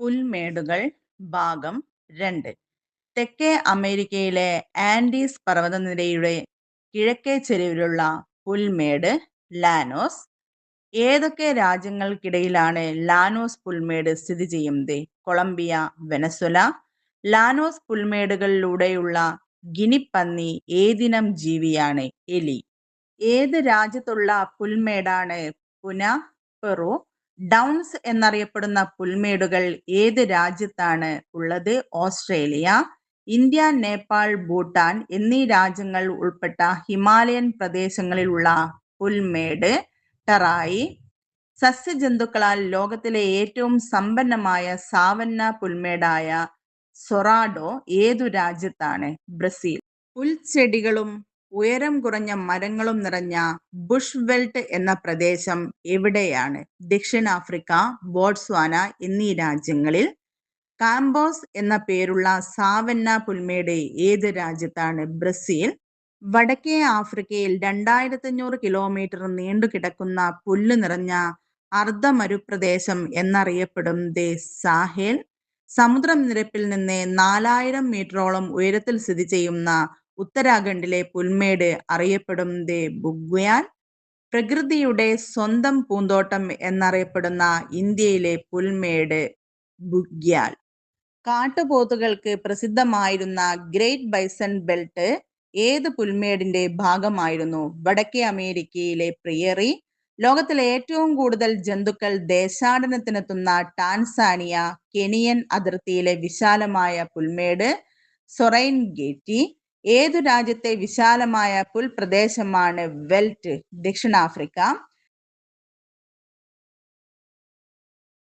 പുൽമേടുകൾ ഭാഗം 2. തെക്കേ അമേരിക്കയിലെ ആൻഡീസ് പർവ്വതനിരയുടെ കിഴക്കേ ചെരുവിലുള്ള പുൽമേട് ലാനോസ്. ഏതൊക്കെ രാജ്യങ്ങൾക്കിടയിലാണ് ലാനോസ് പുൽമേട് സ്ഥിതി ചെയ്യുന്നത്? Colombia, Venezuela. ലാനോസ് പുൽമേടുകളിലൂടെയുള്ള ഗിനിപ്പന്നി ഏതിനം ജീവിയാണ്? എലി. ഏത് രാജ്യത്തുള്ള പുൽമേടാണ് പുന, പെറു? ഡൗൺസ് എന്നറിയപ്പെടുന്ന പുൽമേടുകൾ ഏത് രാജ്യത്താണ് ഉള്ളത്? ഓസ്ട്രേലിയ. ഇന്ത്യ, നേപ്പാൾ, ഭൂട്ടാൻ എന്നീ രാജ്യങ്ങൾ ഉൾപ്പെട്ട ഹിമാലയൻ പ്രദേശങ്ങളിലുള്ള പുൽമേട് ടെറായി. സസ്യജന്തുക്കളാൽ ലോകത്തിലെ ഏറ്റവും സമ്പന്നമായ സാവന്ന പുൽമേടായ സൊറാഡോ ഏതു രാജ്യത്താണ്? ബ്രസീൽ. പുൽച്ചെടികളും ഉയരം കുറഞ്ഞ മരങ്ങളും നിറഞ്ഞ ബുഷ് വെൽറ്റ് എന്ന പ്രദേശം എവിടെയാണ്? ദക്ഷിണാഫ്രിക്ക, ബോട്സ്വാന എന്നീ രാജ്യങ്ങളിൽ. കാംബോസ് എന്ന പേരുള്ള സാവന്ന പുൽമേട് ഏത് രാജ്യത്താണ്? ബ്രസീൽ. വടക്കേ ആഫ്രിക്കയിൽ 2500 കിലോമീറ്റർ നീണ്ടുകിടക്കുന്ന പുല്ല് നിറഞ്ഞ അർദ്ധമരുപ്രദേശം എന്നറിയപ്പെടുന്നത് സാഹേൽ. സമുദ്രനിരപ്പിൽ നിന്ന് 4000 മീറ്ററോളം ഉയരത്തിൽ സ്ഥിതി ചെയ്യുന്ന ഉത്തരാഖണ്ഡിലെ പുൽമേട് അറിയപ്പെടുന്നത് ബുഗ്യാൽ. പ്രകൃതിയുടെ സ്വന്തം പൂന്തോട്ടം എന്നറിയപ്പെടുന്ന ഇന്ത്യയിലെ പുൽമേട് ബുഗ്യാൽ. കാട്ടുപോത്തുകൾക്ക് പ്രസിദ്ധമായിരുന്ന ഗ്രേറ്റ് ബൈസൺ ബെൽറ്റ് ഏത് പുൽമേടിന്റെ ഭാഗമായിരുന്നു? വടക്കേ അമേരിക്കയിലെ പ്രിയറി. ലോകത്തിലെ ഏറ്റവും കൂടുതൽ ജന്തുക്കൾ ദേശാടനത്തിനെത്തുന്ന ടാൻസാനിയ, കെനിയൻ അതിർത്തിയിലെ വിശാലമായ പുൽമേട് സൊറൈൻഗേറ്റി. ഏതു രാജ്യത്തെ വിശാലമായ പുൽപ്രദേശമാണ് വെൽറ്റ്? ദക്ഷിണാഫ്രിക്ക.